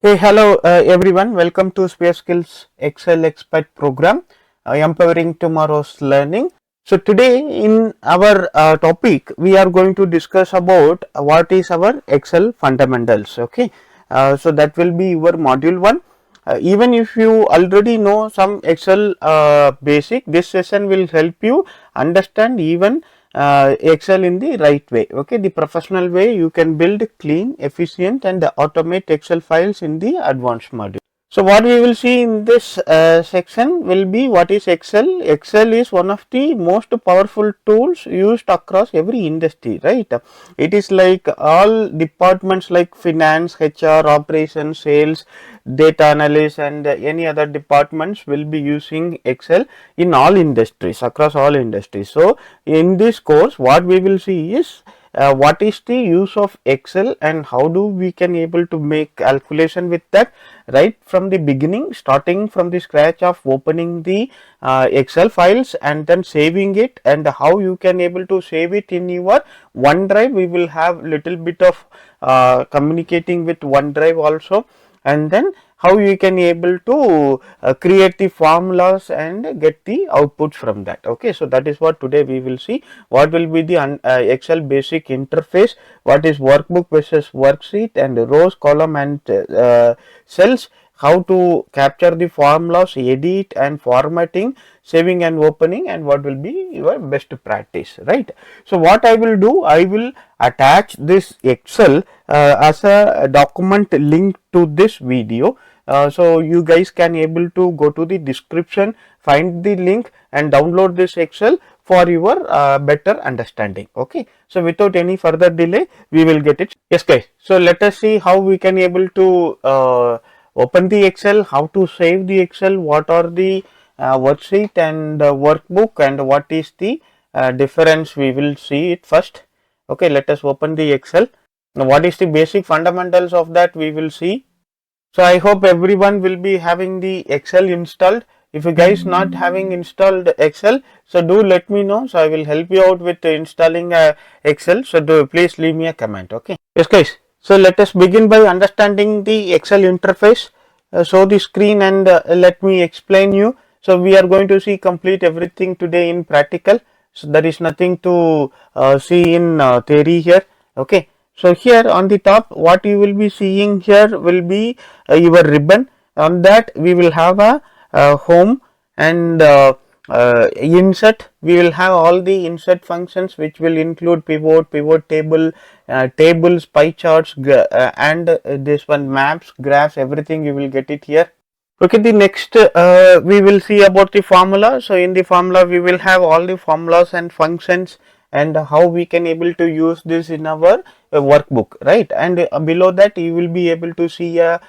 Hey, hello everyone. Welcome to SphereSkill's Excel Expert program, empowering tomorrow's learning. So today in our topic, we are going to discuss about what is our Excel fundamentals. Okay, so that will be your module one. Even if you already know some Excel basic, this session will help you understand even Excel in the right way. Okay, the professional way you can build clean, efficient, and automate Excel files in the advanced module. So what we will see in this section will be what is Excel. Excel is one of the most powerful tools used across every industry, right? It is like all departments like finance, HR, operations, sales, data analysis, and any other departments will be using Excel in all industries, across all industries. So in this course, what we will see is what is the use of Excel and how do we can able to make calculation with that right from the beginning, starting from the scratch of opening the Excel files and then saving it, and how you can able to save it in your OneDrive. We will have little bit of communicating with OneDrive also, and then how you can able to create the formulas and get the outputs from that. Okay, so that is what today we will see. What will be the Excel basic interface, what is workbook versus worksheet, and rows, column, and cells, how to capture the formulas, edit and formatting, saving and opening, and what will be your best practice, right? So what I will do, I will attach this Excel as a document link to this video. So you guys can able to go to the description, find the link and download this Excel for your better understanding. Okay, so without any further delay, we will get it. Yes guys, so let us see how we can able to open the Excel, how to save the Excel, what are the worksheet and workbook, and what is the difference. We will see it first. Okay, let us open the Excel. Now what is the basic fundamentals of that we will see. So I hope everyone will be having the Excel installed. If you guys not having installed Excel, so do let me know. So I will help you out with installing Excel. So do please leave me a comment. Okay. Yes guys. So let us begin by understanding the Excel interface. Show the screen and let me explain you. So we are going to see complete everything today in practical. So there is nothing to see in theory here. Okay. So here on the top, what you will be seeing here will be your ribbon. On that we will have a home and insert. We will have all the insert functions which will include pivot, pivot table, tables, pie charts, and this one maps, graphs, everything you will get it here. Okay, the next we will see about the formula. So in the formula we will have all the formulas and functions and how we can able to use this in our workbook, right? And below that you will be able to see a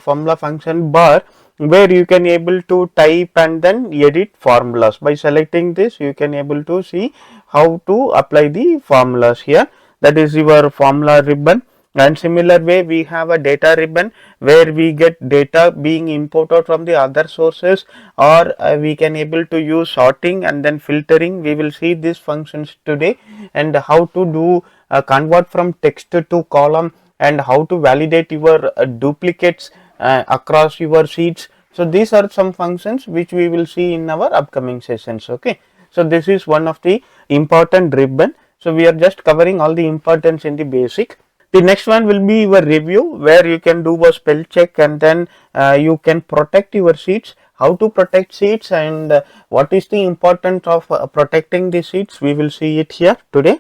formula function bar where you can able to type and then edit formulas. By selecting this you can able to see how to apply the formulas here. That is your formula ribbon. And similar way we have a data ribbon where we get data being imported from the other sources, or we can able to use sorting and then filtering. We will see these functions today, and how to do convert from text to column, and how to validate your duplicates across your sheets. So these are some functions which we will see in our upcoming sessions. Okay, so this is one of the important ribbon. So we are just covering all the importance in the basic. The next one will be your review, where you can do a spell check and then you can protect your sheets. How to protect sheets and what is the importance of protecting the sheets, we will see it here today.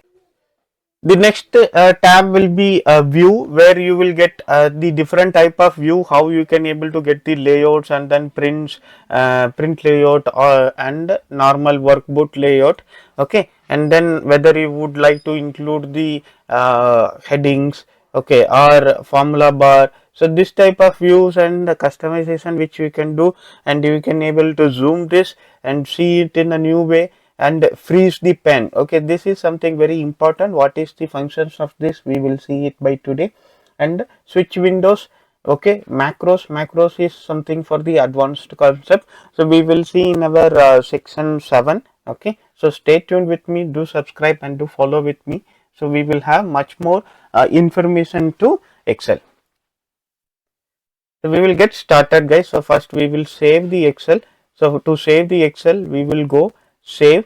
The next tab will be a view, where you will get the different type of view, how you can able to get the layouts and then prints, print layout or and normal workbook layout. Okay, and then whether you would like to include the headings, okay, or formula bar. So this type of views and the customization which you can do, and you can able to zoom this and see it in a new way, and freeze the pen. Okay, this is something very important. What is the functions of this, we will see it by today. And switch windows. Okay, macros is something for the advanced concept, so we will see in our section 7. Okay, so stay tuned with me, do subscribe and do follow with me, so we will have much more information to Excel. So we will get started, guys. So first we will save the Excel. So to save the Excel, we will go save.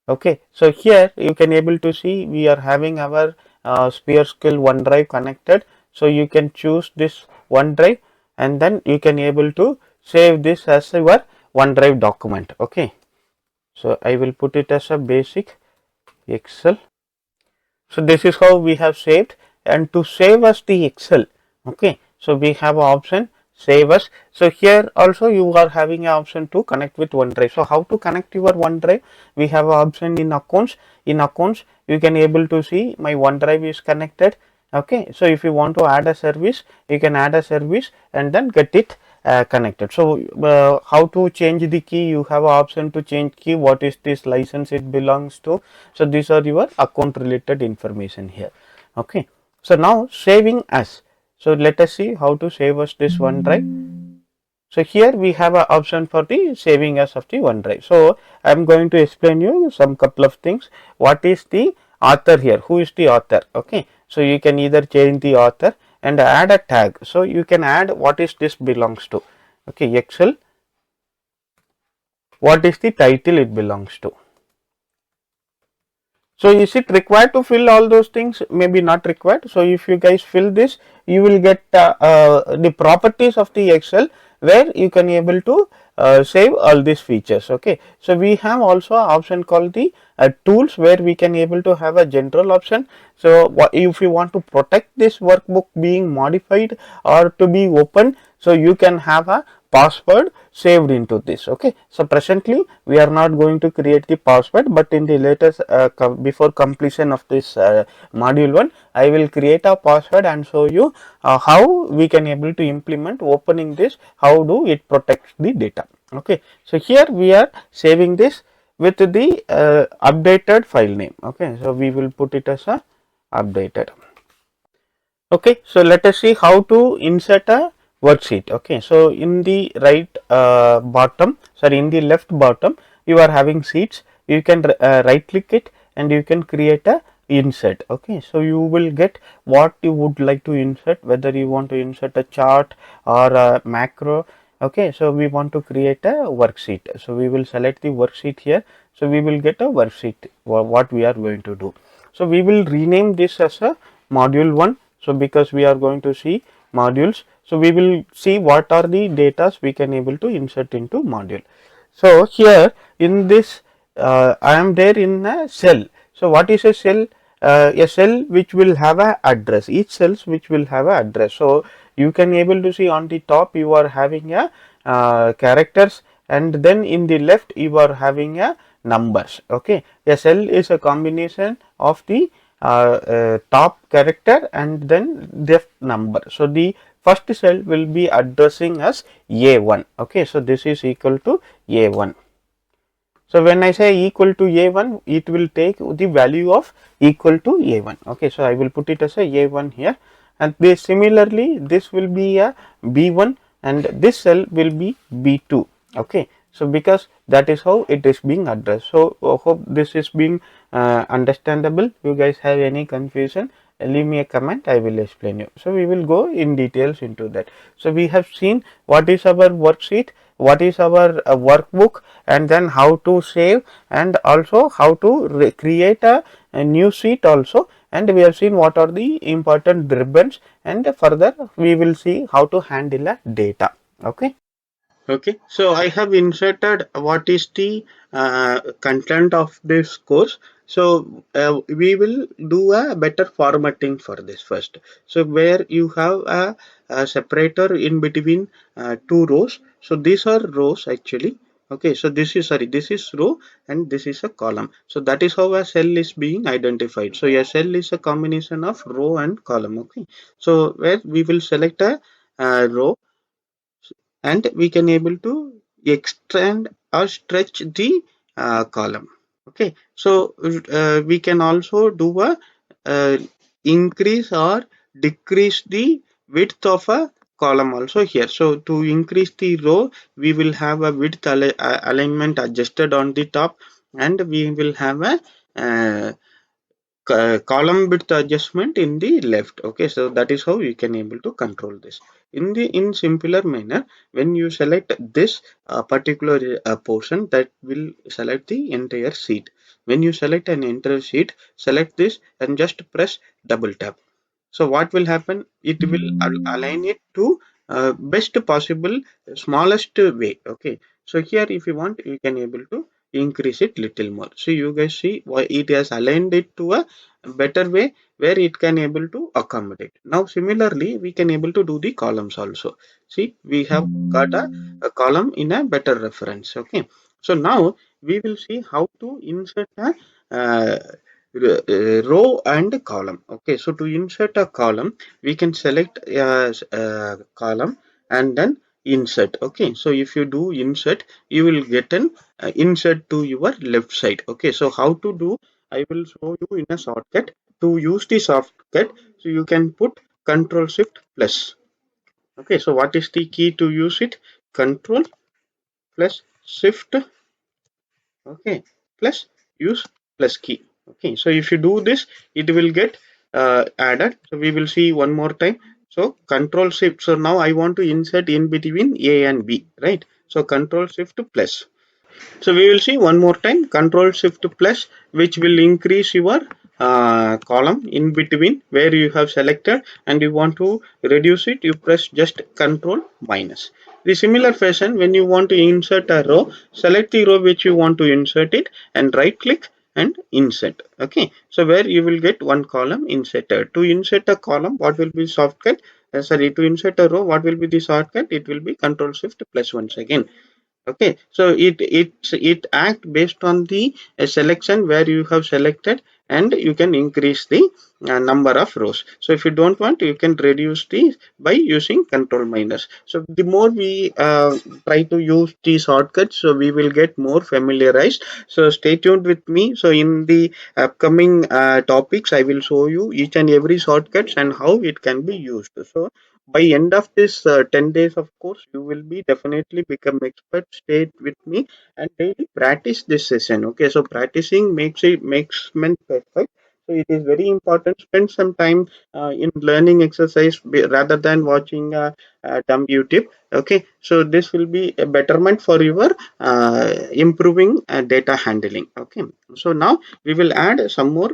Okay, so here you can able to see we are having our SphereSkill OneDrive connected. So you can choose this OneDrive and then you can able to save this as your OneDrive document. Okay, so I will put it as a basic Excel. So this is how we have saved, and to save us the Excel, okay, so we have an option save us. So here also you are having an option to connect with OneDrive. So how to connect your OneDrive? We have an option in accounts. In accounts you can able to see my OneDrive is connected. Okay, so if you want to add a service, you can add a service and then get it connected. So how to change the key? You have an option to change key. What is this license it belongs to? So these are your account related information here. Okay, so now saving as. So let us see how to save us this OneDrive. So here we have an option for the saving as of the OneDrive. So I am going to explain you some couple of things. What is the author here? Who is the author? Okay, so you can either change the author and add a tag. So you can add what is this belongs to. Okay, Excel. What is the title it belongs to? So is it required to fill all those things? Maybe not required. So if you guys fill this, you will get the properties of the Excel where you can able to save all these features. Okay, so we have also an option called the tools where we can able to have a general option. So if you want to protect this workbook being modified or to be open, so you can have a password saved into this. Okay, so presently we are not going to create the password, but in the latest before completion of this module 1, I will create a password and show you how we can able to implement opening this, how do it protects the data. Okay, so here we are saving this with the updated file name. Okay, so we will put it as a updated. Okay, so let us see how to insert a worksheet. Okay, so in the right bottom, sorry, in the left bottom, you are having sheets. You can right click it and you can create a insert. Okay, so you will get what you would like to insert, whether you want to insert a chart or a macro. Okay, so we want to create a worksheet. So we will select the worksheet here. So we will get a worksheet, what we are going to do. So we will rename this as a module 1. So because we are going to see modules, so we will see what are the data we can able to insert into module. So here in this I am there in a cell. So what is a cell? A cell which will have a address. Each cells which will have a address. So you can able to see on the top you are having a characters, and then in the left you are having a numbers. Okay, a cell is a combination of the top character and then def number. So the first cell will be addressing as A1. Okay, so this is equal to A1. So when I say equal to A1, it will take the value of equal to A1. Okay, so I will put it as a A1 here, and this similarly this will be a B1 and this cell will be B2. Okay, so because that is how it is being addressed. So hope this is being understandable. You guys have any confusion, leave me a comment, I will explain you. So we will go in details into that. So we have seen what is our worksheet, what is our workbook, and then how to save, and also how to create a new sheet also, and we have seen what are the important ribbons, and further we will see how to handle a data. Okay. Okay, so I have inserted what is the content of this course. So we will do a better formatting for this first. So where you have a separator in between two rows. So these are rows actually. Okay, so this is, sorry, this is row and this is a column. So that is how a cell is being identified. So a cell is a combination of row and column. Okay, so where we will select a row, and we can able to extend or stretch the column. Okay, so we can also do a uh, increase or decrease the width of a column also here. So to increase the row, we will have a width alignment adjusted on the top, and we will have a column width adjustment in the left. Okay, so that is how you can able to control this in simpler manner. When you select this particular portion, that will select the entire sheet. When you select an entire sheet, select this and just press double tap. So what will happen? It will align it to best possible smallest way. Okay. So here, if you want, you can able to increase it little more. So you guys see why it has aligned it to a better way where it can able to accommodate. Now similarly, we can able to do the columns also. See, we have got a column in a better reference. Okay. So now we will see how to insert a uh, row and column. Okay, so to insert a column, we can select a column and then insert. Okay, so if you do insert, you will get an insert to your left side. Okay, so how to do, I will show you in a shortcut. To use the shortcut, so you can put control shift plus. Okay, so what is the key to use it? Control plus shift, okay, plus use plus key. Okay, so if you do this, it will get added. So we will see one more time. So control shift, so now I want to insert in between a and b, right? So control shift plus. So we will see one more time, control shift plus, which will increase your column in between where you have selected, and you want to reduce it, you press just control minus. The similar fashion, when you want to insert a row, select the row which you want to insert it and right click and insert. Okay, so where you will get one column inserted. To insert a column, what will be shortcut? Sorry, to insert a row, what will be the shortcut? It will be control shift plus once again. Okay, so it act based on the selection where you have selected, and you can increase the number of rows. So if you don't want, you can reduce the by using control minus. So the more we try to use the shortcuts, so we will get more familiarized. So stay tuned with me. So in the upcoming topics, I will show you each and every shortcuts and how it can be used. So by end of this 10 days of course, you will be definitely become expert. Stay with me and daily practice this session. Okay, so practicing makes men perfect. So it is very important. Spend some time in learning exercise rather than watching dumb YouTube. Okay, so this will be a betterment for your improving data handling. Okay, so now we will add some more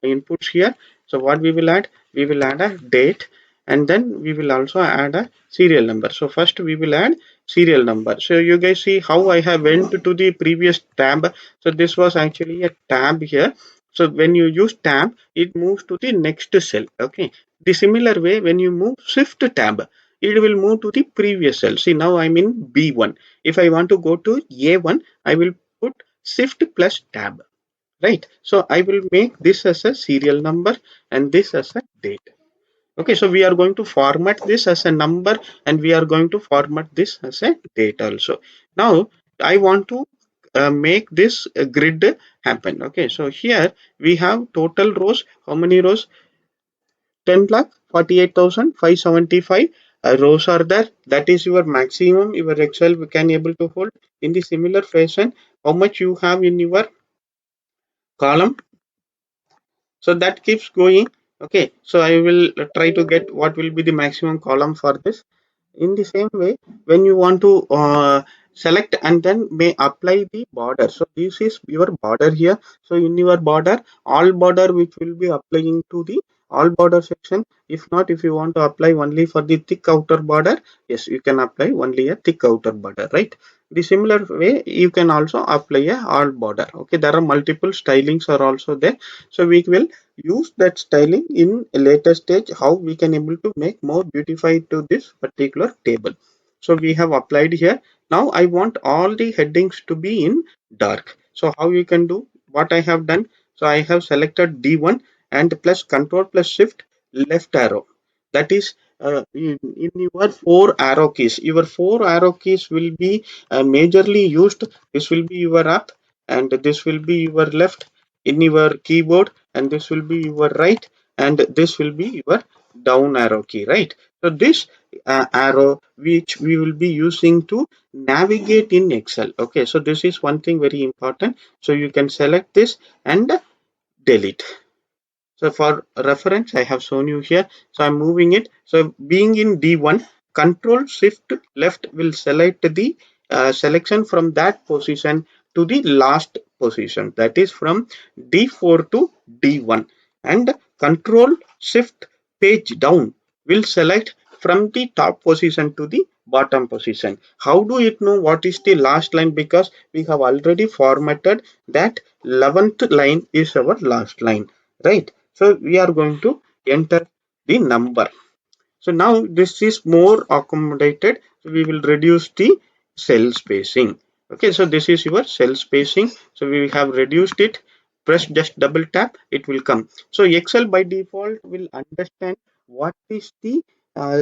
inputs here. So what we will add? We will add a date, and then we will also add a serial number. So first we will add serial number. So you guys see how I have went to the previous tab. So this was actually a tab here. So when you use tab, it moves to the next cell. Okay, the similar way, when you move shift tab, it will move to the previous cell. See, now I'm in B1. If I want to go to A1, I will put shift plus tab, right? So I will make this as a serial number and this as a date. Okay, so we are going to format this as a number and we are going to format this as a date also. Now I want to make this grid happen. Okay, so here we have total rows. How many rows? 10 lakh 48,575 rows are there. That is your maximum your Excel can able to hold. In the similar fashion, how much you have in your column, so that keeps going. Okay, so I will try to get what will be the maximum column for this. In the same way, when you want to select and then may apply the border, so this is your border here. So in your border, all border which will be applying to the all border section. If not, if you want to apply only for the thick outer border, yes, you can apply only a thick outer border, right? The similar way you can also apply a all border. Okay, there are multiple stylings are also there. So we will use that styling in a later stage, how we can able to make more beautified to this particular table. So we have applied here. Now I want all the headings to be in dark. So how you can do what I have done? So I have selected D1 and plus control plus shift left arrow. That is in your four arrow keys. Your four arrow keys will be majorly used. This will be your up and this will be your left in your keyboard, and this will be your right, and this will be your down arrow key, right? So this arrow which we will be using to navigate in Excel. Okay, so this is one thing very important. So you can select this and delete. So for reference, I have shown you here. So I'm moving it. So being in D1, Control Shift left will select the selection from that position to the last position. That is from D4 to D1. And Control Shift page down will select from the top position to the bottom position. How do it know what is the last line? Because we have already formatted that 11th line is our last line, right? So we are going to enter the number. So now this is more accommodated. So we will reduce the cell spacing. Okay, so this is your cell spacing. So we have reduced it. Press just double tap, it will come. So Excel by default will understand what is the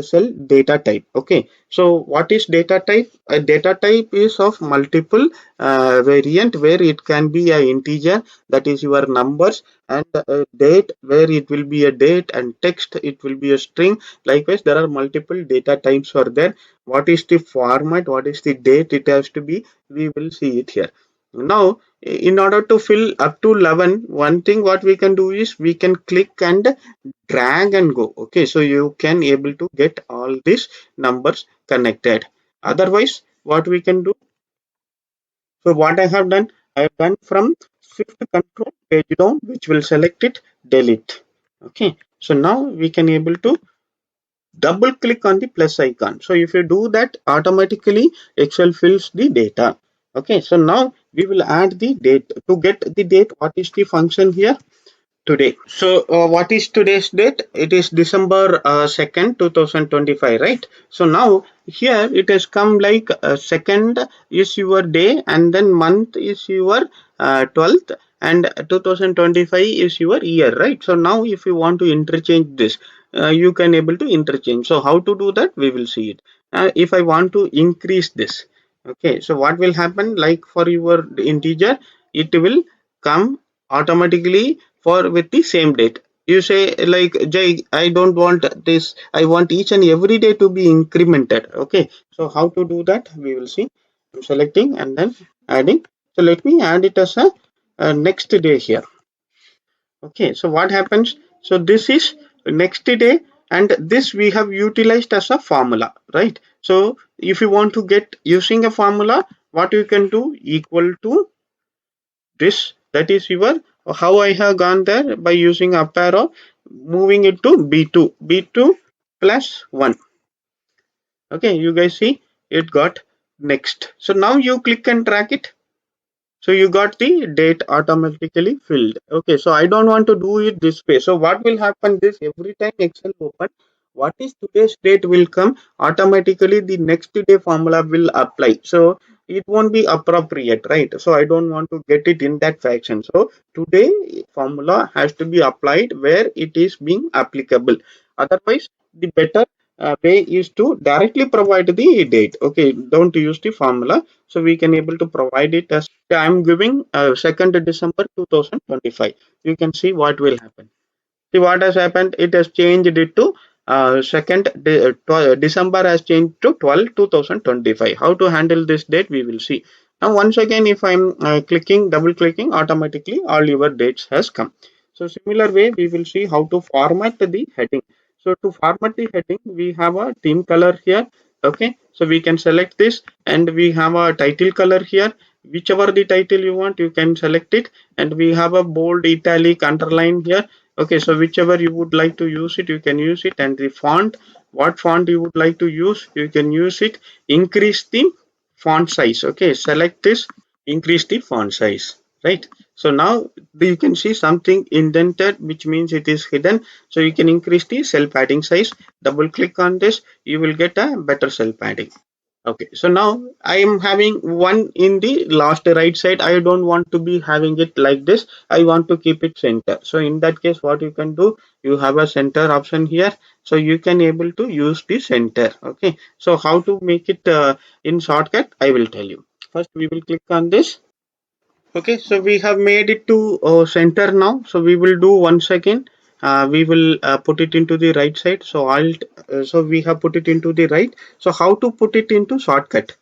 cell data type. Okay, so what is data type? A data type is of multiple variant, where it can be a integer, that is your numbers, and a date, where it will be a date, and text, it will be a string. Likewise, there are multiple data types for there. What is the format, what is the date it has to be, we will see it here. Now in order to fill up to 11, one thing what we can do is we can click and drag and go. Okay, so you can able to get all these numbers connected. Otherwise, what we can do, so what I have done, I have done from shift control page down, which will select it, delete. Okay, so now we can able to double click on the plus icon. So if you do that, automatically Excel fills the data. Okay, so now we will add the date. To get the date, what is the function here? Today. So what is today's date? It is December 2nd 2025, right? So now here it has come like second is your day, and then month is your 12th, and 2025 is your year, right? So now if you want to interchange this, you can able to interchange. So how to do that, we will see it. If I want to increase this, okay, so what will happen, like for your integer, it will come automatically for with the same date. You say like, Jay, I don't want this, I want each and every day to be incremented. Okay, so how to do that, we will see. I'm selecting and then adding. So let me add it as a next day here. Okay, so what happens, so this is next day, and this we have utilized as a formula, right? So if you want to get using a formula, what you can do, equal to this, that is your, how I have gone there by using up arrow, moving it to b2 plus 1. Okay, you guys see it got next. So now you click and drag it, so you got the date automatically filled. Okay, so I don't want to do it this way. So what will happen, this every time Excel open, what is today's date will come automatically, the next day formula will apply. So it won't be appropriate, right? So I don't want to get it in that fashion. So today formula has to be applied where it is being applicable. Otherwise, the better way is to directly provide the date. Okay, don't use the formula. So we can able to provide it as, I'm giving 2nd December 2025. You can see what will happen. See what has happened, it has changed it to 2nd December has changed to 12 2025. How to handle this date, we will see. Now once again, if I'm clicking, double clicking, automatically all your dates has come. So similar way, we will see how to format the heading. So to format the heading, we have a theme color here. Okay, so we can select this, and we have a title color here. Whichever the title you want, you can select it, and we have a bold, italic, underline here. Okay, so whichever you would like to use it, you can use it. And the font, what font you would like to use, you can use it. Increase the font size. Okay, select this, increase the font size, right? So now you can see something indented, which means it is hidden. So you can increase the cell padding size. Double click on this, you will get a better cell padding. Okay, so now I am having one in the last right side. I don't want to be having it like this. I want to keep it center. So in that case, what you can do, you have a center option here. So you can able to use the center. Okay, so how to make it in shortcut, I will tell you. First, we will click on this. Okay, so we have made it to center now. So we will do once again. We will put it into the right side. So alt. So we have put it into the right. So how to put it into shortcut?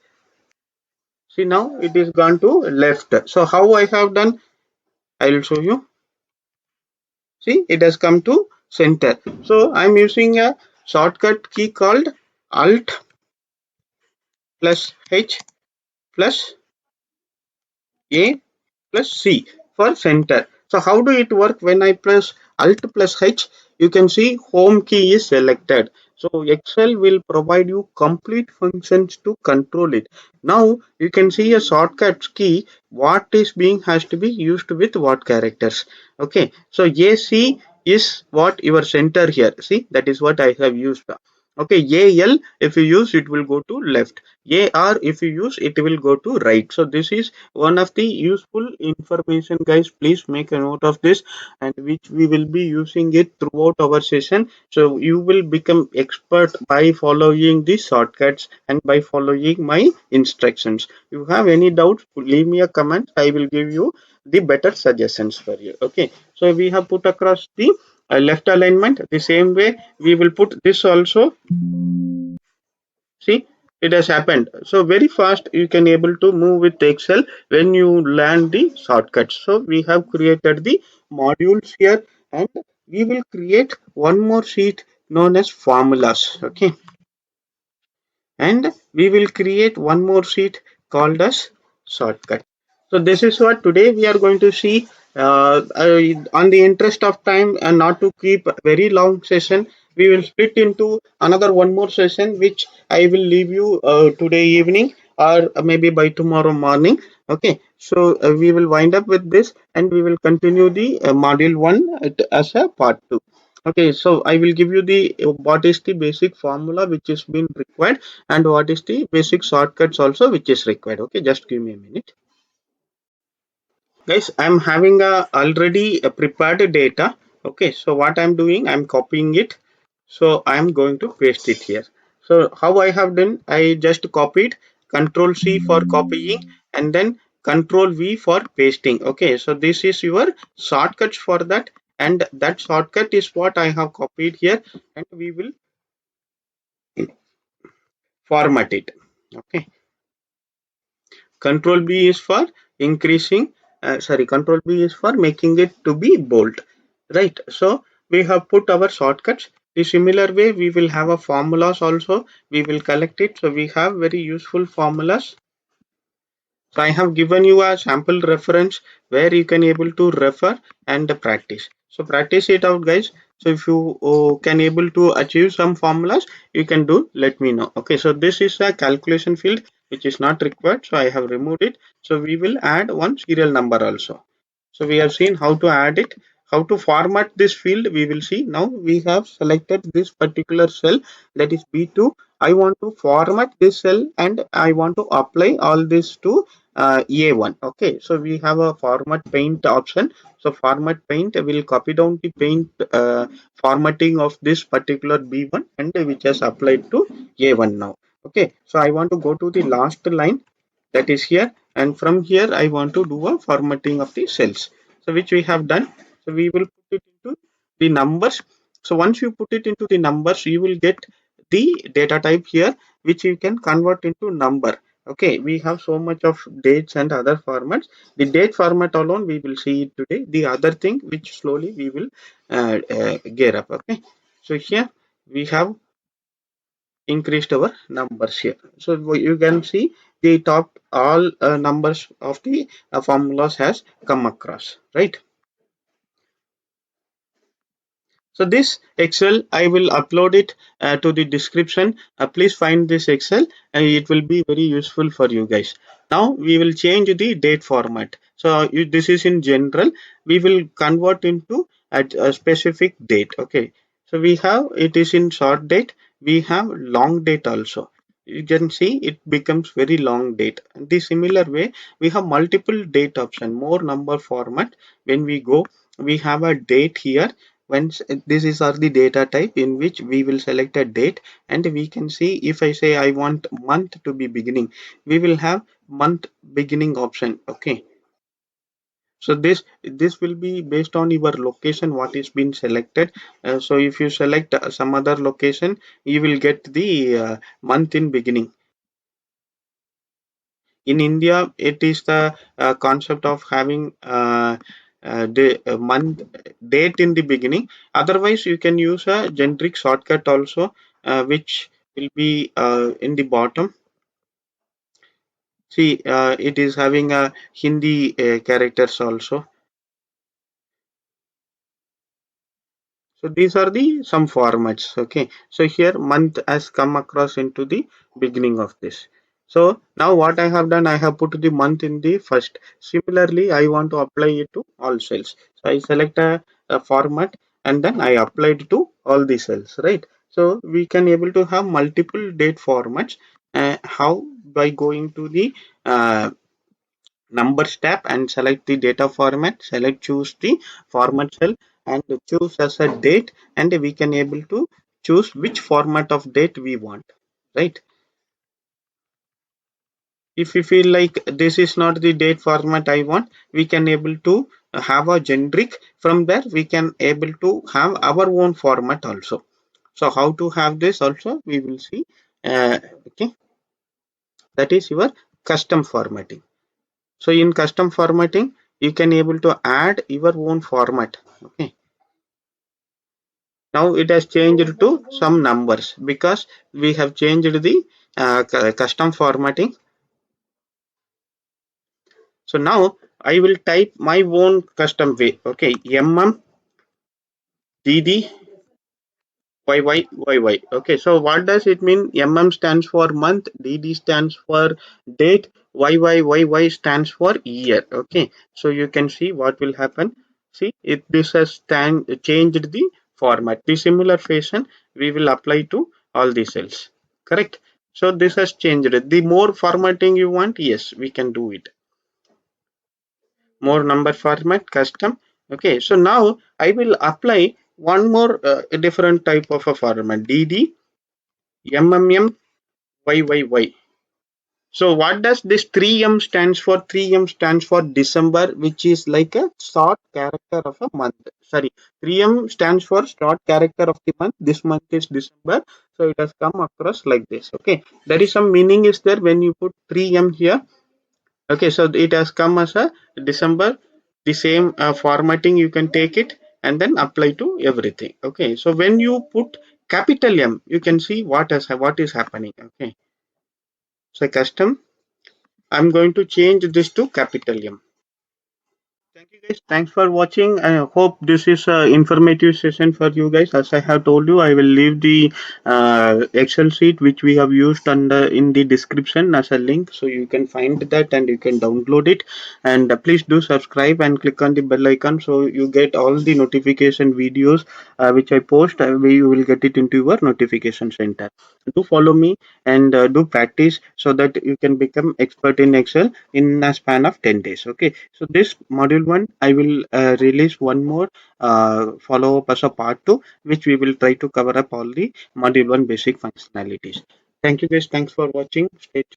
See, now it is gone to left. So how I have done, I will show you. See, it has come to center. So I'm using a shortcut key called Alt plus H plus A plus C for center. So how do it work? When I press Alt plus H, you can see home key is selected. So Excel will provide you complete functions to control it. Now you can see a shortcut key. What is being has to be used with what characters. Okay. So AC is what your center here. See, that is what I have used. Okay. AL if you use it will go to left. AR if you use it will go to right. So this is one of the useful information, guys. Please make a note of this, and which we will be using it throughout our session. So you will become expert by following the shortcuts and by following my instructions. If you have any doubts, leave me a comment. I will give you the better suggestions for you. Okay, so we have put across the left alignment. The same way we will put this also. See, it has happened. So very fast you can able to move with Excel when you learn the shortcuts. So we have created the modules here, and we will create one more sheet known as formulas. Okay, and we will create one more sheet called as shortcut. So this is what today we are going to see. On the interest of time and not to keep a very long session, we will split into another one more session which I will leave you today evening or maybe by tomorrow morning. Okay, so we will wind up with this and we will continue the module 1 as a part 2. Okay, so I will give you the what is the basic formula which is being required and what is the basic shortcuts also which is required. Okay, just give me a minute. Guys, I'm having a already a prepared data. Okay, so what I'm doing, I'm copying it, so I'm going to paste it here. So how I have done, I just copied, control C for copying and then control V for pasting. Okay, so this is your shortcuts for that, and that shortcut is what I have copied here, and we will format it. Okay, control B is for increasing, control B is for making it to be bold, right? So we have put our shortcuts. The similar way we will have a formulas also, we will collect it. So we have very useful formulas. So I have given you a sample reference where you can able to refer and practice. So practice it out, guys. So if you can able to achieve some formulas, you can do, let me know. Okay, so this is a calculation field which is not required. So I have removed it. So we will add one serial number also. So we have seen how to add it, how to format this field. We will see. Now we have selected this particular cell, that is B2. I want to format this cell and I want to apply all this to A1. Okay, so we have a format paint option. So format paint will copy down the paint formatting of this particular B1 and which has applied to A1 now. Okay, so I want to go to the last line, that is here, and from here I want to do a formatting of the cells, so which we have done. So we will put it into the numbers. So once you put it into the numbers, you will get the data type here which you can convert into number. Okay, we have so much of dates and other formats. The date format alone we will see it today. The other thing which slowly we will gear up. Okay, so here we have increased our numbers here. So you can see the top all numbers of the formulas has come across, right? So this Excel, I will upload it to the description. Please find this Excel and it will be very useful for you guys. Now we will change the date format. So this is in general. We will convert into a specific date. Okay. So we have, it is in short date. We have long date also. You can see it becomes very long date. And the similar way, we have multiple date option, more number format. When we go, we have a date here. Once this is are the data type in which we will select a date, and we can see if I say I want month to be beginning, we will have month beginning option. Okay, so this will be based on your location what is been selected. So if you select some other location, you will get the month in beginning. In India, it is the concept of having month date in the beginning. Otherwise, you can use a generic shortcut also, which will be in the bottom. See, it is having a Hindi characters also. So these are the some formats. Okay. So here month has come across into the beginning of this. So now what I have done, I have put the month in the first. Similarly, I want to apply it to all cells. So I select a format and then I apply it to all the cells, right? So we can able to have multiple date formats. How? By going to the numbers tab and select the data format, choose the format cell and choose as a date, and we can able to choose which format of date we want, right? If we feel like this is not the date format I want, we can able to have a generic. From there we can able to have our own format also. So how to have this also we will see. Okay, that is your custom formatting. So in custom formatting, you can able to add your own format. Okay. Now it has changed to some numbers because we have changed the custom formatting. So now I will type my own custom way. Okay. DD YY. Okay, so what does it mean? Stands for month, DD stands for date, YY stands for year. Okay, so you can see what will happen. See, this has changed the format. The similar fashion we will apply to all the cells. Correct. So this has changed. The more formatting you want, yes, we can do it. More number format, custom. Okay, so now I will apply one more different type of a format, DD YYY. So what does this 3M stands for? 3M stands for December, which is like a short character of a month. Sorry, 3M stands for short character of the month. This month is December, so it has come across like this. Okay, there is some meaning is there when you put 3M here. Okay, so it has come as a December. The same formatting you can take it and then apply to everything. Okay, so when you put capital M, you can see what is happening. Okay, so custom. I'm going to change this to capital M. Thank you guys. Thanks for watching. I hope this is an informative session for you guys. As I have told you, I will leave the Excel sheet which we have used under in the description as a link, so you can find that and you can download it. And please do subscribe and click on the bell icon so you get all the notification videos which I post. You will get it into your notification center. Do follow me and do practice so that you can become expert in Excel in a span of 10 days. Okay, so this module 1 I will release one more follow up as a part 2, which we will try to cover up all the module 1 basic functionalities. Thank you guys, thanks for watching. Stay tuned.